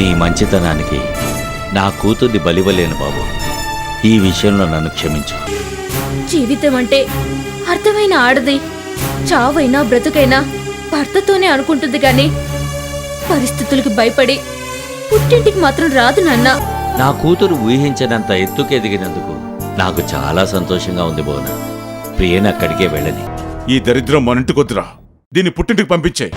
నీ మంచితనానికి నా కూతుర్ని బలివ్వలేను బాబు. ఈ విషయంలో నన్ను క్షమించు. జీవితం అంటే అర్థమైన ఆడది చావైనా బ్రతుకైనా భర్తతోనే అనుకుంటుంది గాని పరిస్థితులకు భయపడి పుట్టింటికి మాత్రం రాదు నాన్న. నా కూతురు ఊహించనంత ఎత్తుకు ఎదిగినందుకు నాకు చాలా సంతోషంగా ఉంది బోన. ప్రియని అక్కడికే వెళ్ళని. ఈ దరిద్రం మన ఇంటికొద్దురా, దీన్ని పుట్టింటికి పంపించే.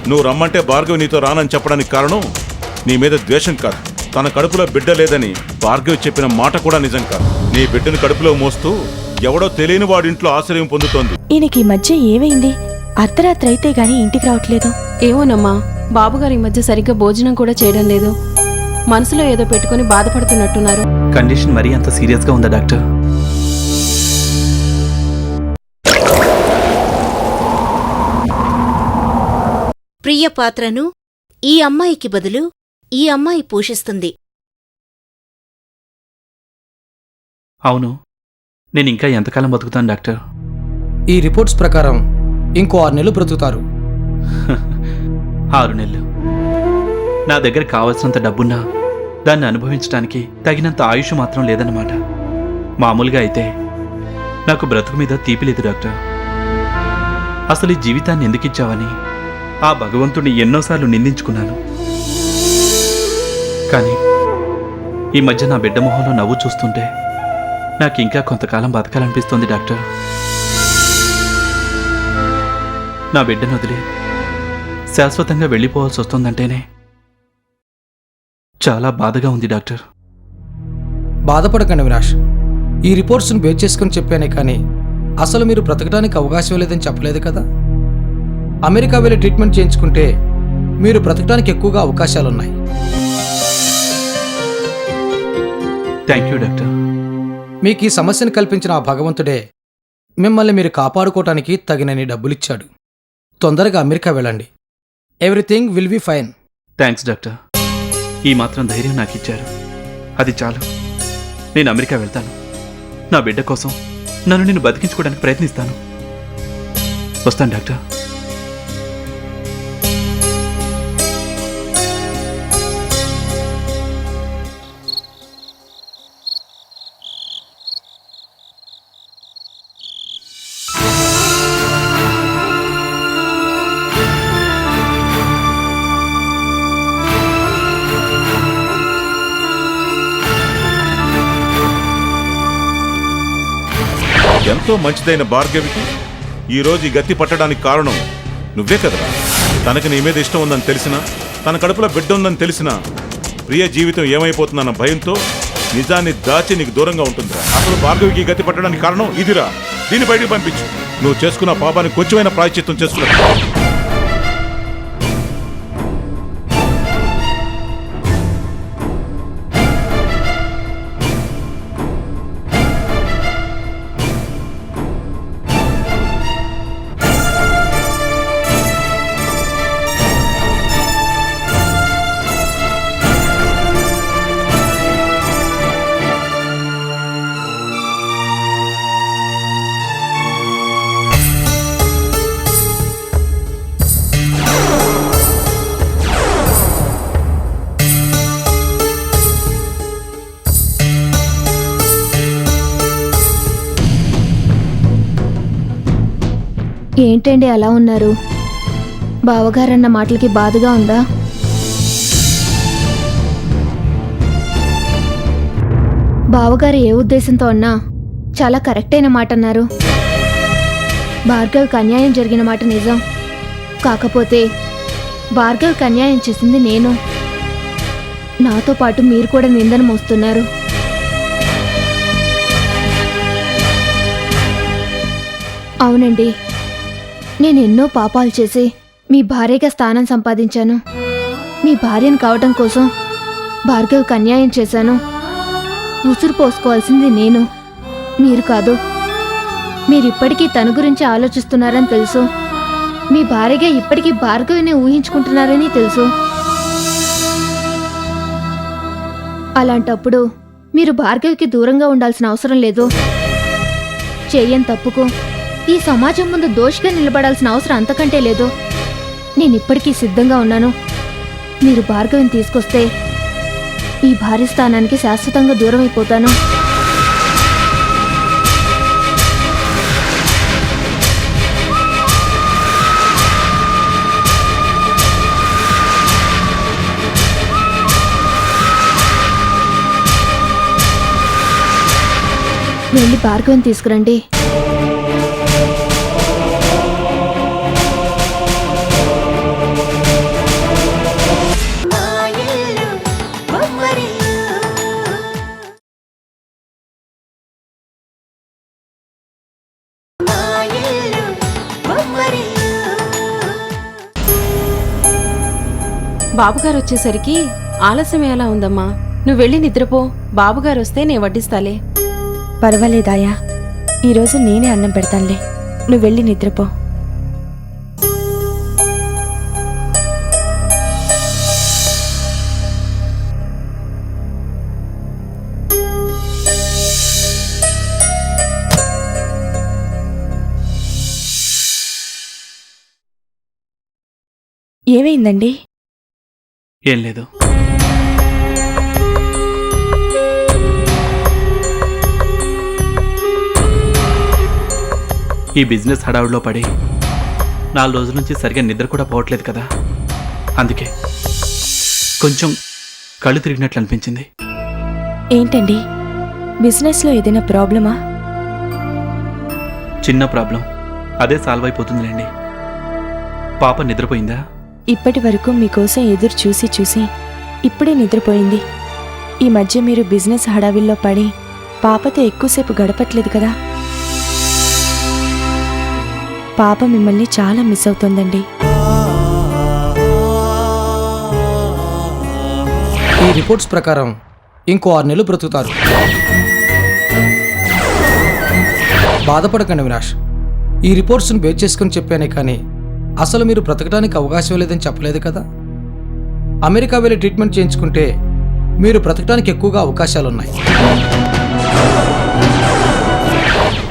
నువ్వు రమ్మంటే భార్గవి నీతో రానని చెప్పడానికి కారణం నీ మీద ద్వేషం కాదు, తన కడుపులో బిడ్డ లేదని భార్గవి చెప్పిన మాట కూడా నిజం కాదు. నీ బిడ్డను కడుపులో మోస్తూ ఎవడో తెలియని వాడింట్లో ఆశ్రయం పొందుతోంది. ఈయనకి ఈ మధ్య ఏమైంది? అర్ధరాత్రి అయితే గాని ఇంటికి రావట్లేదు. ఏమోనమ్మా, బాబుగారు ఈ మధ్య సరిగ్గా భోజనం కూడా చేయడం లేదు. మనసులో ఏదో పెట్టుకుని బాధపడుతున్నట్టున్నారు. కండిషన్ మరీ అంత సీరియస్గా ఉందా డాక్టర్? ప్రియ పాత్రను ఈ అమ్మాయికి బదులు ఈ అమ్మాయి పోషిస్తుంది. అవును, నేను ఇంకా ఎంతకాలం బతుకుతాను డాక్టర్? ఈ రిపోర్ట్స్ ప్రకారం ఇంకో 6 నెలలు బ్రతుకుతారు. 6 నెలలు? నా దగ్గర కావలసినంత డబ్బున్నా దాన్ని అనుభవించడానికి తగినంత ఆయుష్ మాత్రం లేదన్నమాట. మామూలుగా అయితే నాకు బ్రతుకు మీద తీపి లేదు డాక్టర్. అసలు ఈ జీవితాన్ని ఎందుకు ఇచ్చావని ఆ భగవంతుడిని ఎన్నోసార్లు నిందించుకున్నాను. కానీ ఈ మధ్య నా బిడ్డ మొహంలో నవ్వు చూస్తుంటే నాకు ఇంకా కొంతకాలం బతకాలనిపిస్తోంది డాక్టర్. నా బిడ్డను వదిలి శాశ్వతంగా వెళ్ళిపోవాల్సి వస్తుందంటేనే చాలా బాధగా ఉంది డాక్టర్. బాధపడకండి వినాష్, ఈ రిపోర్ట్స్ని బేస్ చేసుకుని చెప్పానే కానీ అసలు మీరు బ్రతకడానికి అవకాశం లేదని చెప్పలేదు కదా. అమెరికా వెళ్ళి ట్రీట్మెంట్ చేయించుకుంటే మీరు బ్రతకడానికి ఎక్కువగా అవకాశాలున్నాయి. Thank you doctor. మీకు ఈ సమస్యను కల్పించిన ఆ భగవంతుడే మిమ్మల్ని మీరు కాపాడుకోవటానికి తగినన్ని డబ్బులిచ్చాడు. తొందరగా అమెరికా వెళ్ళండి. Everything will be fine. Thanks doctor. ఈ మాత్రం ధైర్యం నాకు ఇచ్చారు, అది చాలు. నేను అమెరికా వెళ్తాను. నా బిడ్డ కోసం నన్ను నేను బతికించుకోవడానికి ప్రయత్నిస్తాను. వస్తాను డాక్టర్. ఎంతో మంచిదైన భార్గవికి ఈరోజు ఈ గతి పట్టడానికి కారణం నువ్వే కదరా. తనకి నీ మీద ఇష్టం ఉందని తెలిసినా, తన కడుపులో బిడ్డ ఉందని తెలిసినా ప్రియ జీవితం ఏమైపోతుందన్న భయంతో నిజాన్ని దాచి నీకు దూరంగా ఉంటుందిరా. అసలు భార్గవికి గతి పట్టడానికి కారణం ఇదిరా. దీన్ని బయటికి పంపించు. నువ్వు చేసుకున్న పాపానికి కొంచెమైనా ప్రాయశ్చిత్తం చేసుకున్నా. ఏంటండి అలా ఉన్నారు? బావగారన్న మాటలకి బాధగా ఉందా? బావగారు ఏ ఉద్దేశంతో అన్నా చాలా కరెక్ట్ అయిన మాట అన్నారు. భార్గవికి అన్యాయం జరిగిన మాట నిజం. కాకపోతే భార్గవికి అన్యాయం చేసింది నేను. నాతో పాటు మీరు కూడా నిందన మోస్తున్నారు. అవునండి, నేను ఎన్నో పాపాలు చేసి మీ భార్యగా స్థానం సంపాదించాను. మీ భార్యను కావటం కోసం భార్గవికి అన్యాయం చేశాను. ఉసురు పోసుకోవాల్సింది నేను, మీరు కాదు. మీరిప్పటికీ తన గురించి ఆలోచిస్తున్నారని తెలుసు. మీ భార్యగా ఇప్పటికీ భార్గవిని ఊహించుకుంటున్నారని తెలుసు. అలాంటప్పుడు మీరు భార్గవికి దూరంగా ఉండాల్సిన అవసరం లేదు. చెయ్యని తప్పుకు ఈ సమాజం ముందు దోషిగా నిలబడాల్సిన అవసరం అంతకంటే లేదు. నేనిప్పటికీ సిద్ధంగా ఉన్నాను. మీరు భార్గవిని తీసుకొస్తే ఈ భార్య స్థానానికి శాశ్వతంగా దూరం అయిపోతాను. వెళ్ళి భార్గవిని తీసుకురండి. బాబుగారు వచ్చేసరికి ఆలస్యం ఎలా ఉందమ్మా? నువ్వు వెళ్ళి నిద్రపో. బాబుగారు వస్తే నేను వడ్డిస్తాలే. పర్వాలేదాయా, ఈరోజు నేనే అన్నం పెడతానులే. నువ్వు వెళ్ళి నిద్రపో. ఏమైందండి? ఏం లేదు. ఈ బిజినెస్ హడావుడిలో పడి 4 రోజుల నుంచి సరిగా నిద్ర కూడా పోవట్లేదు కదా, అందుకే కొంచెం కళ్ళు తిరిగినట్లు అనిపించింది. ఏంటండి, బిజినెస్లో ఏదైనా ప్రాబ్లమా? చిన్న ప్రాబ్లం, అదే సాల్వ్ అయిపోతుందిలేండి. పాప నిద్రపోయిందా? ఇప్పటి వరకు మీకోసం ఎదురు చూసి చూసి ఇప్పుడే నిద్రపోయింది. ఈ మధ్య మీరు బిజినెస్ హడావిల్లో పడి పాపతో ఎక్కువసేపు గడపట్లేదు కదా. పాప మిమ్మల్ని చాలా మిస్ అవుతోందండి. ఈ రిపోర్ట్స్ ప్రకారం ఇంకో 6 నెలలు బ్రతుకుతారు. బాధపడకండి వినాష్, ఈ రిపోర్ట్స్ని బేస్ చేసుకుని చెప్పానే కానీ అసలు మీరు బ్రతకడానికి అవకాశం లేదని చెప్పలేదు కదా. అమెరికా వెళ్ళి ట్రీట్మెంట్ చేయించుకుంటే మీరు బ్రతకడానికి ఎక్కువగా అవకాశాలున్నాయి.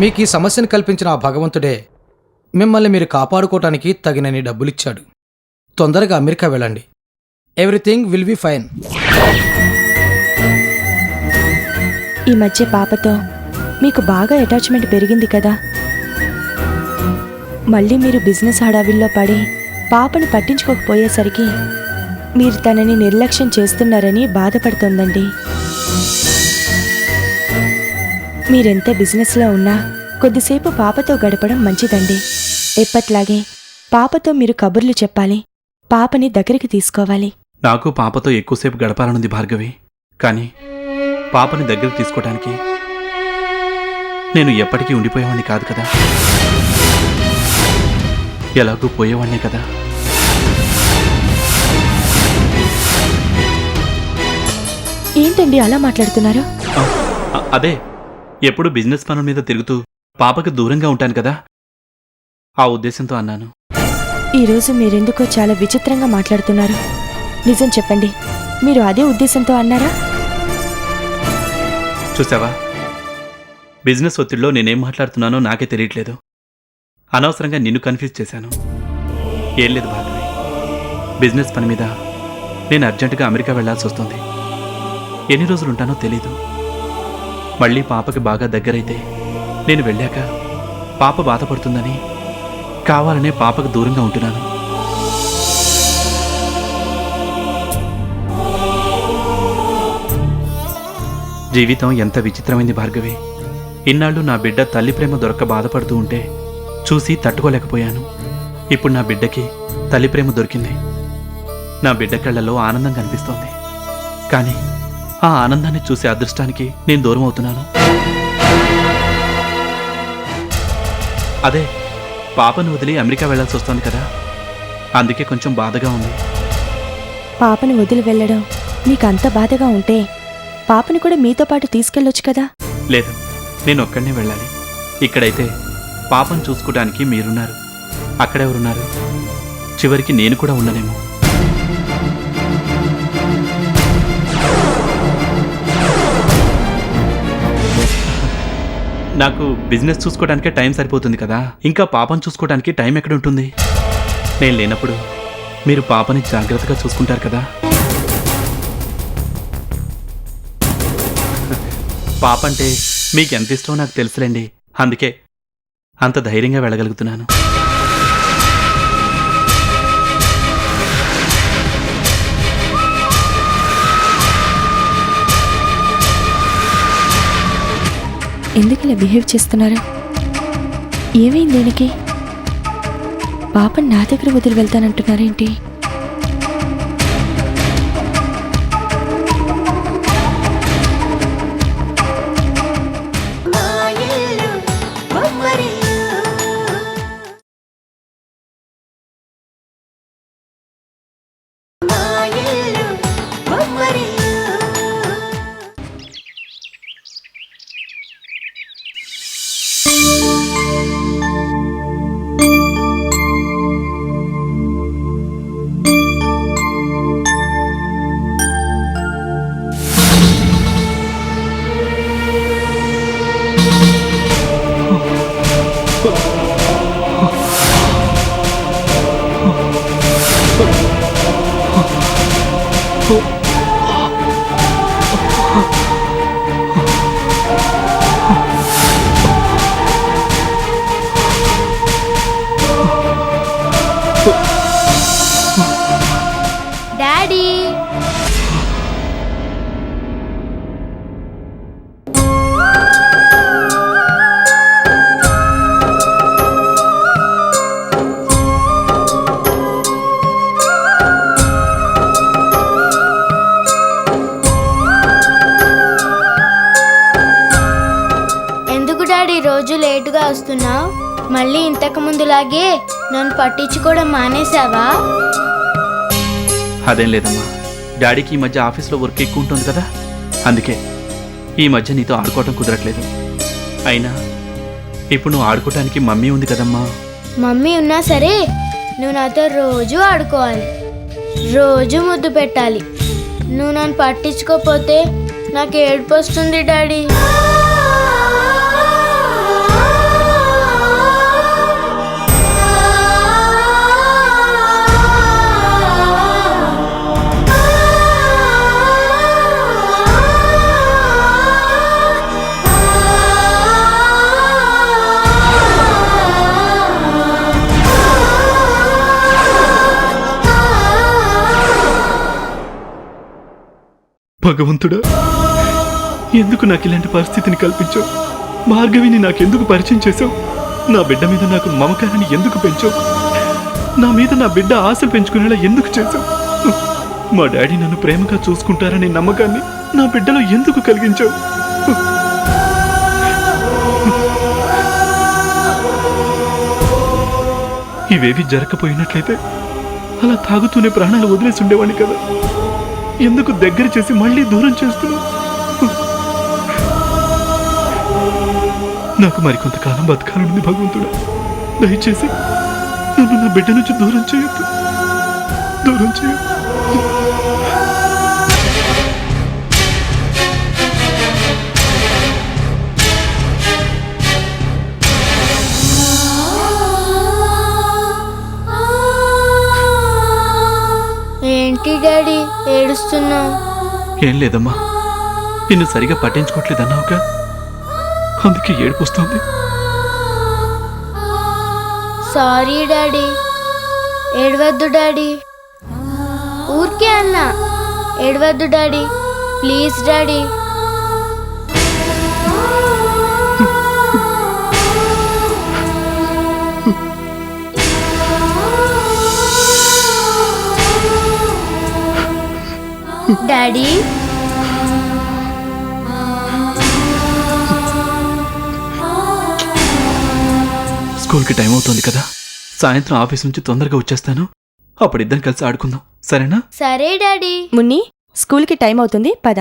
మీకు ఈ సమస్యను కల్పించిన ఆ భగవంతుడే మిమ్మల్ని మీరు కాపాడుకోవటానికి తగినన్ని డబ్బులిచ్చాడు. తొందరగా అమెరికా వెళ్ళండి. Everything will be fine. ఈ మధ్య పాపతో మీకు బాగా అటాచ్మెంట్ పెరిగింది కదా. మళ్ళీ మీరు బిజినెస్ హడావిల్లో పడి పాపని పట్టించుకోకపోయేసరికి మీరు తనని నిర్లక్ష్యం చేస్తున్నారని బాధపడుతోందండి. మీరెంత బిజినెస్లో ఉన్నా కొద్దిసేపు పాపతో గడపడం మంచిదండి. ఎప్పట్లాగే పాపతో మీరు కబుర్లు చెప్పాలి, పాపని దగ్గరికి తీసుకోవాలి. నాకు పాపతో ఎక్కువసేపు గడపాలనుంది భార్గవి, కానీ పాపని దగ్గరికి తీసుకోవడానికి నేను ఎప్పటికీ ఉండిపోయేవాడిని కాదు కదా. ఎలాగూ పోయేవాడినే కదా. ఏంటండి అలా మాట్లాడుతున్నారు? అదే, ఎప్పుడు బిజినెస్ పనుల మీద తిరుగుతూ పాపకు దూరంగా ఉంటాను కదా, ఆ ఉద్దేశంతో అన్నాను. ఈరోజు మీరెందుకో చాలా విచిత్రంగా మాట్లాడుతున్నారు. నిజం చెప్పండి, మీరు అదే ఉద్దేశంతో అన్నారా? చూసావా, బిజినెస్ ఒత్తిడిలో నేనేం మాట్లాడుతున్నానో నాకే తెలియట్లేదు. అనవసరంగా నిన్ను కన్ఫ్యూజ్ చేశాను. ఏం లేదు భార్గవి, బిజినెస్ పని మీద నేను అర్జెంటుగా అమెరికా వెళ్లాల్సి వస్తుంది. ఎన్ని రోజులు ఉంటానో తెలీదు. మళ్ళీ పాపకి బాగా దగ్గరైతే నేను వెళ్ళాక పాప బాధపడుతుందని కావాలనే పాపకు దూరంగా ఉంటున్నాను. జీవితం ఎంత విచిత్రమైంది భార్గవి. ఇన్నాళ్ళు నా బిడ్డ తల్లి ప్రేమ దొరక్క బాధపడుతూ ఉంటే చూసి తట్టుకోలేకపోయాను. ఇప్పుడు నా బిడ్డకి తల్లి ప్రేమ దొరికింది. నా బిడ్డ కళ్ళలో ఆనందం కనిపిస్తోంది. కానీ ఆ ఆనందాన్ని చూసే అదృష్టానికి నేను దూరం అవుతున్నాను. అదే, పాపను వదిలి అమెరికా వెళ్లాల్సి వస్తుంది కదా, అందుకే కొంచెం బాధగా ఉంది. పాపని వదిలి వెళ్ళడం మీకు అంత బాధగా ఉంటే పాపని కూడా మీతో పాటు తీసుకెళ్ళొచ్చు కదా. లేదు, నేను ఒక్కడనే వెళ్ళాలి. ఇక్కడైతే పాపను చూసుకోవడానికి మీరున్నారు, అక్కడెవరున్నారు? చివరికి నేను కూడా ఉండనేమో. నాకు బిజినెస్ చూసుకోవడానికే టైం సరిపోతుంది కదా, ఇంకా పాపను చూసుకోవడానికి టైం ఎక్కడ ఉంటుంది? నేను లేనప్పుడు మీరు పాపని జాగ్రత్తగా చూసుకుంటారు కదా? పాప అంటే మీకు ఎంత ఇష్టమో నాకు తెలుసులేండి. అందుకే అంత ధైర్యంగా వెళ్ళగలుగుతున్నాను. ఎందుకు ఇలా బిహేవ్ చేస్తున్నారు? ఏమైంది దీనికి? పాపని నా దగ్గర వదిలి వెళ్తానంటున్నారేంటి? డాడీ, ఎందుకు డాడీ రోజు లేటుగా వస్తున్నావు? మళ్ళీ ఇంతకు ముందులాగే నన్ను పట్టించుకోవడం మానేశావా? అదేం లేదమ్మా, డాడీకి ఈ మధ్య ఆఫీస్లో వర్క్ ఎక్కువ ఉంటుంది కదా, అందుకే ఈ మధ్య నీతో ఆడుకోవటం కుదరట్లేదు. అయినా ఇప్పుడు నువ్వు ఆడుకోవటానికి మమ్మీ ఉంది కదమ్మా. మమ్మీ ఉన్నా సరే నువ్వు నాతో రోజు ఆడుకోవాలి, రోజు ముద్దు పెట్టాలి. నువ్వు నన్ను పట్టించుకోకపోతే నాకు ఏడుపు వస్తుంది డాడీ. భగవంతుడా, ఎందుకు నాకు ఇలాంటి పరిస్థితిని కల్పించావు? భార్గవిని నాకెందుకు పరిచయం చేశావు? నా బిడ్డ మీద నాకు మమకారాన్ని ఎందుకు పెంచావు? నా మీద నా బిడ్డ ఆశలు పెంచుకునేలా ఎందుకు చేశావు? మా డాడీ నన్ను ప్రేమగా చూసుకుంటారనే నమ్మకాన్ని నా బిడ్డలో ఎందుకు కలిగించావు? ఇవేవి జరగకపోయినట్లయితే అలా తాగుతూనే ప్రాణాలు వదిలేసి ఉండేవాడిని కదా. ఎందుకు దగ్గర చేసి మళ్ళీ దూరం చేస్తున్నావు? నాకు మరికొంతకాలం బతకాలనుంది భగవంతుడా. దయచేసి నన్ను నా బిడ్డ నుంచి దూరం చేయొద్దు, దూరం చేయొద్దు. ఏంటి డాడీ ఏడుస్తున్నావు? ఏం లేదమ్మా, నిన్ను సరిగా పట్టించుకోవట్లేదన్నావుగా, అందుకే ఏడుపుస్తోంది. సారీ డాడీ, ఏడవద్దు డాడీ. ఊరికే అన్నా, ఏడవద్దు డాడీ, ప్లీజ్ డాడీ. డాడీ, స్కూల్కి టైం అవుతుంది కదా, సాయంత్రం ఆఫీస్ నుంచి తొందరగా వచ్చేస్తాను. అప్పుడు ఇద్దరం కలిసి ఆడుకుందాం, సరేనా? సరే డాడీ. మున్ని, స్కూల్కి టైం అవుతుంది, పద.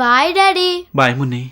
Bye daddy. బాయ్ మున్ని.